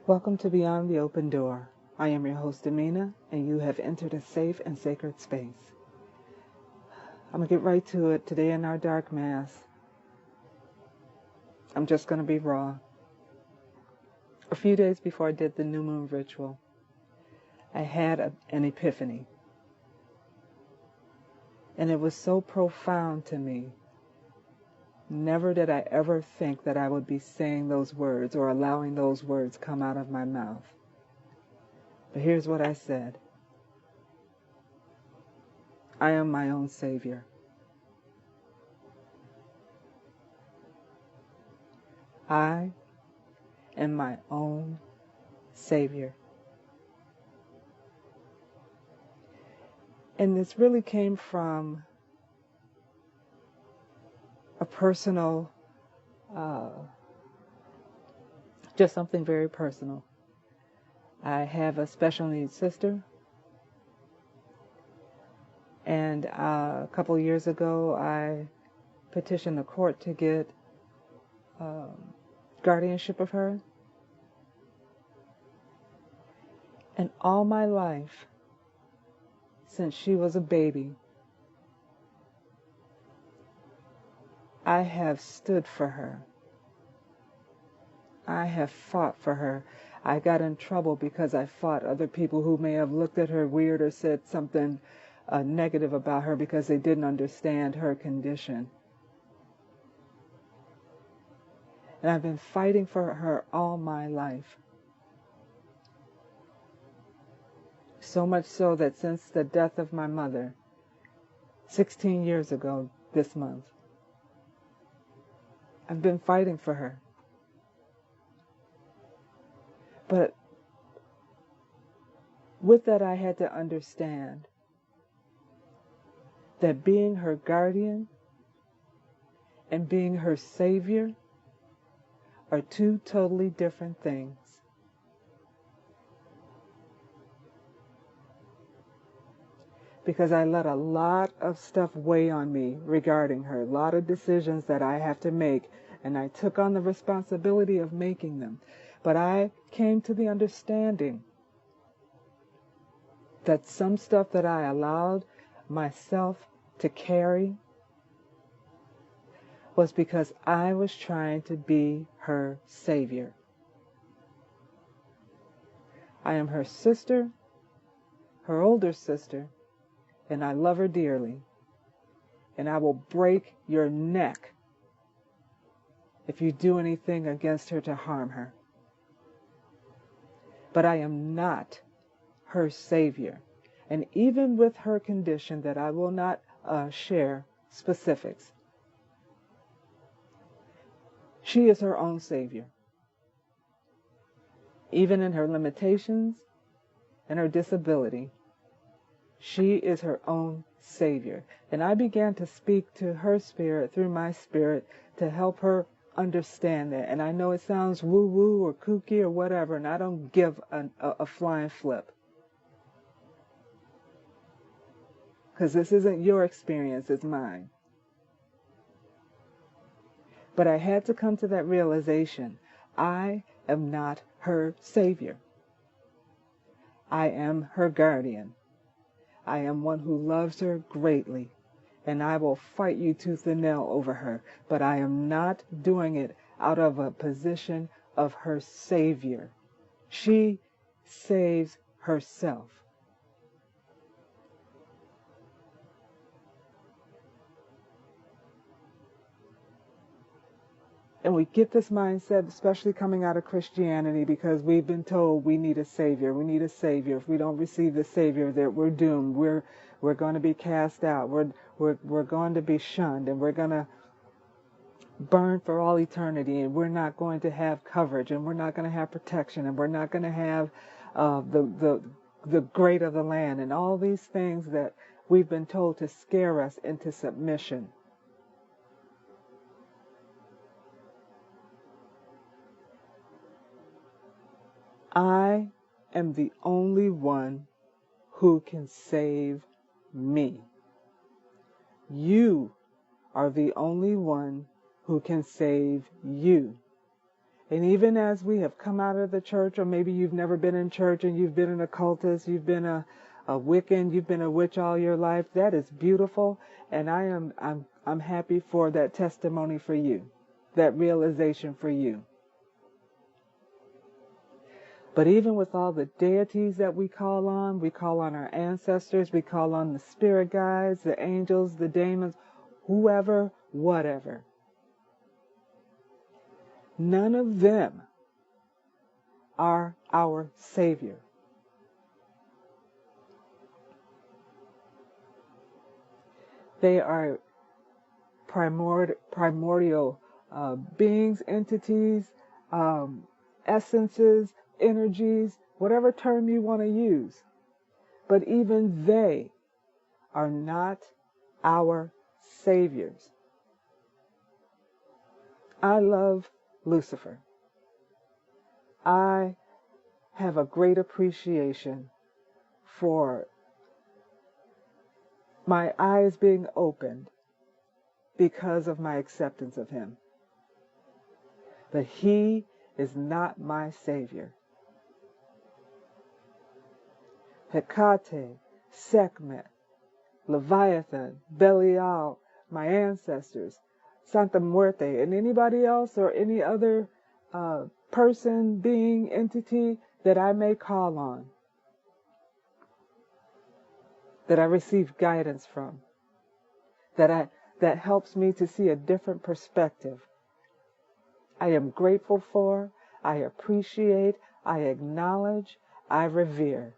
Welcome to Beyond the Open Door. I am your host, Domina, and you have entered a safe and sacred space. I'm going to get right to it. Today in our dark mass, I'm just going to be raw. A few days before I did the new moon ritual, I had an epiphany. And it was so profound to me. Never did I ever think that I would be saying those words or allowing those words come out of my mouth. But here's what I said. I am my own savior. I am my own savior. And this really came from a personal, just something very personal. I have a special needs sister, and a couple of years ago I petitioned the court to get guardianship of her. And all my life, since she was a baby, I have stood for her. I have fought for her. I got in trouble because I fought other people who may have looked at her weird or said something negative about her because they didn't understand her condition. And I've been fighting for her all my life. So much so that since the death of my mother, 16 years ago this month, I've been fighting for her. But with that, I had to understand that being her guardian and being her savior are two totally different things. Because I let a lot of stuff weigh on me regarding her, a lot of decisions that I have to make, and I took on the responsibility of making them. But I came to the understanding that some stuff that I allowed myself to carry was because I was trying to be her savior. I am her sister, her older sister, and I love her dearly. And I will break your neck if you do anything against her to harm her. But I am not her savior. And even with her condition that I will not share specifics, she is her own savior. Even in her limitations and her disability, she is her own savior. And I began to speak to her spirit through my spirit to help her understand that. And I know it sounds woo-woo or kooky or whatever, and I don't give a flying flip. Because this isn't your experience, it's mine. But I had to come to that realization. I am not her savior. I am her guardian. I am one who loves her greatly, and I will fight you tooth and nail over her. But I am not doing it out of a position of her savior. She saves herself. And we get this mindset, especially coming out of Christianity, because we've been told we need a savior. We need a savior. If we don't receive the savior, that we're doomed. We're going to be cast out. We're going to be shunned, and we're going to burn for all eternity. And we're not going to have coverage, and we're not going to have protection, and we're not going to have the great of the land, and all these things that we've been told to scare us into submission. I am the only one who can save me. You are the only one who can save you. And even as we have come out of the church, or maybe you've never been in church and you've been an occultist, you've been a Wiccan, you've been a witch all your life, that is beautiful. And I'm happy for that testimony for you, that realization for you. But even with all the deities that we call on our ancestors, we call on the spirit guides, the angels, the demons, whoever, whatever. None of them are our Savior. They are primordial beings, entities, essences, energies, whatever term you want to use. But even they are not our saviors. I love Lucifer. I have a great appreciation for my eyes being opened because of my acceptance of him. But he is not my savior. Hecate, Sekhmet, Leviathan, Belial, my ancestors, Santa Muerte, and anybody else or any other person, being, entity that I may call on, that I receive guidance from, that helps me to see a different perspective. I am grateful for, I appreciate, I acknowledge, I revere,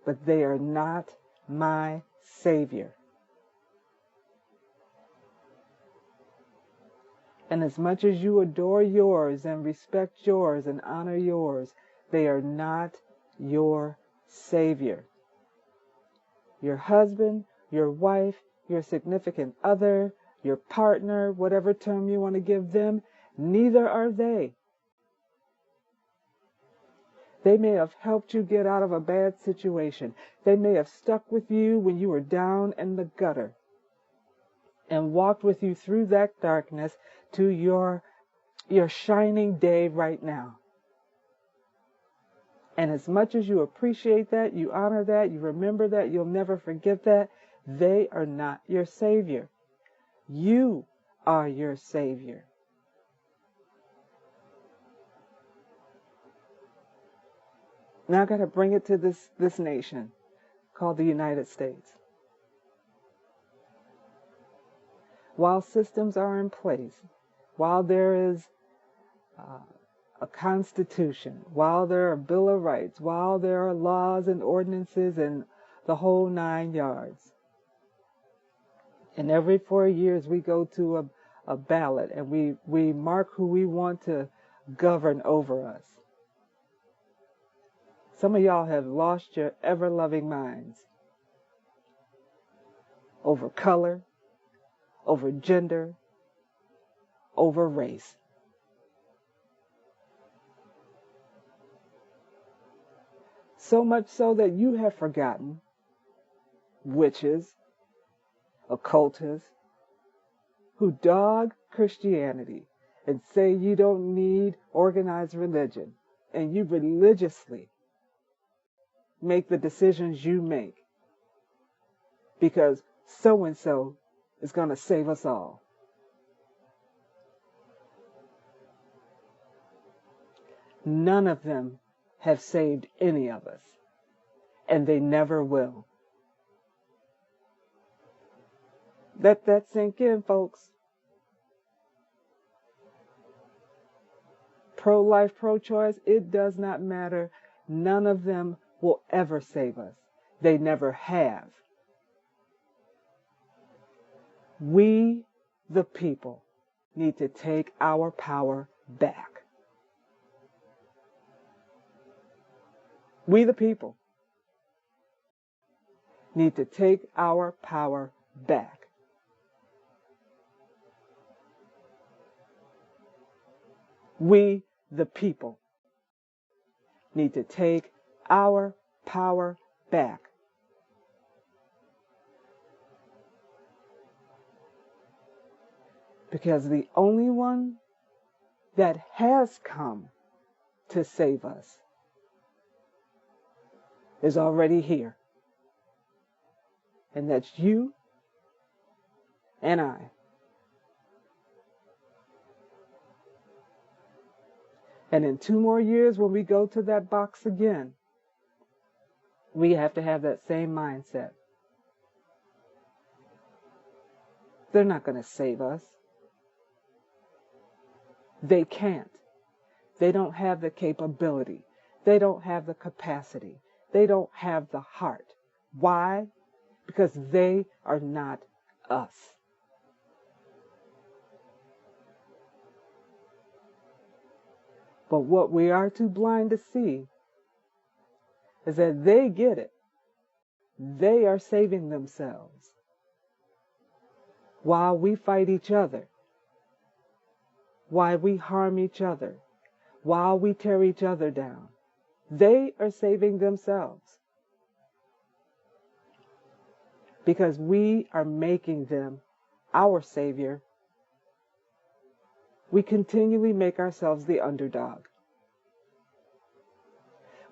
but they are not my Savior. And as much as you adore yours and respect yours and honor yours, they are not your Savior. Your husband, your wife, your significant other, your partner, whatever term you want to give them, neither are they. They may have helped you get out of a bad situation. They may have stuck with you when you were down in the gutter and walked with you through that darkness to your shining day right now. And as much as you appreciate that, you honor that, you remember that, you'll never forget that, they are not your Savior. You are your Savior. Now I've got to bring it to this nation called the United States. While systems are in place, while there is a constitution, while there are Bill of Rights, while there are laws and ordinances and the whole 9 yards, and every 4 years we go to a ballot and we mark who we want to govern over us. Some of y'all have lost your ever-loving minds over color, over gender, over race. So much so that you have forgotten witches, occultists, who dog Christianity and say you don't need organized religion, and you religiously make the decisions you make because so-and-so is going to save us all. None of them have saved any of us, and they never will. Let that sink in, folks. Pro-life, pro-choice, it does not matter. None of them will ever save us. They never have. We, the people, need to take our power back. We, the people, need to take our power back. We, the people, need to take our power back. Because the only one that has come to save us is already here. And that's you and I. And in 2 more years, when we go to that box again, we have to have that same mindset. They're not going to save us. They can't. They don't have the capability. They don't have the capacity. They don't have the heart. Why? Because they are not us. But what we are too blind to see is that they get it. They are saving themselves while we fight each other, while we harm each other, while we tear each other down. They are saving themselves because we are making them our savior. We continually make ourselves the underdog.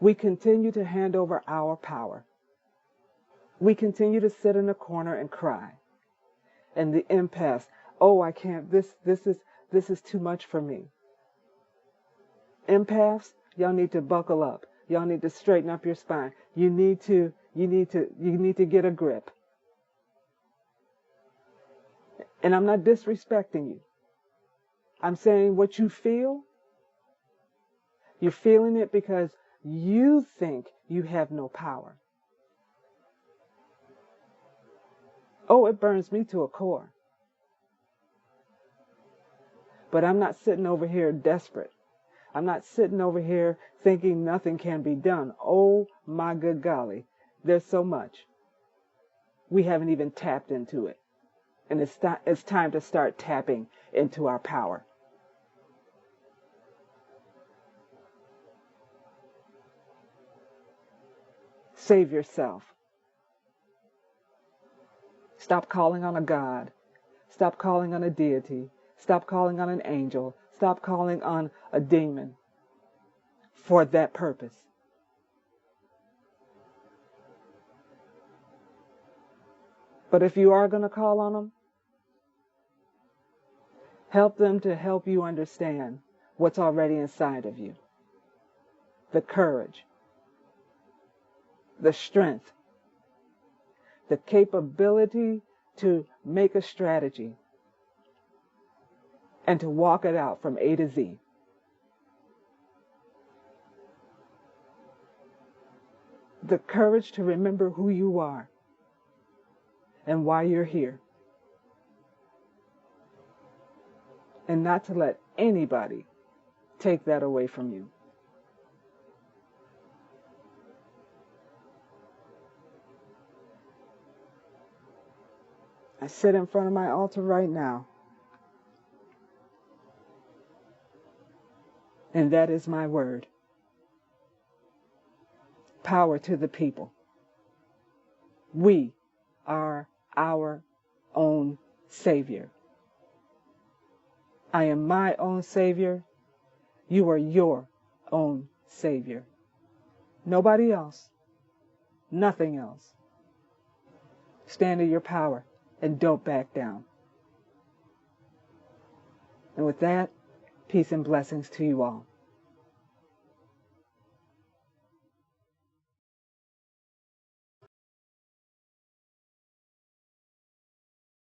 We continue to hand over our power. We continue to sit in a corner and cry. And the impasse, oh, I can't, this is too much for me. Empaths, y'all need to buckle up. Y'all need to straighten up your spine. You need to get a grip. And I'm not disrespecting you. I'm saying what you feel, you're feeling it because you think you have no power. Oh, it burns me to a core. But I'm not sitting over here desperate. I'm not sitting over here thinking nothing can be done. Oh, my good golly. There's so much. We haven't even tapped into it. And it's time to start tapping into our power. Save yourself. Stop calling on a God. Stop calling on a deity. Stop calling on an angel. Stop calling on a demon for that purpose. But if you are going to call on them, help them to help you understand what's already inside of you. The courage, the strength, the capability to make a strategy and to walk it out from A to Z. The courage to remember who you are and why you're here. And not to let anybody take that away from you. I sit in front of my altar right now. And that is my word. Power to the people. We are our own savior. I am my own savior. You are your own savior. Nobody else. Nothing else. Stand in your power and don't back down. And with that, peace and blessings to you all.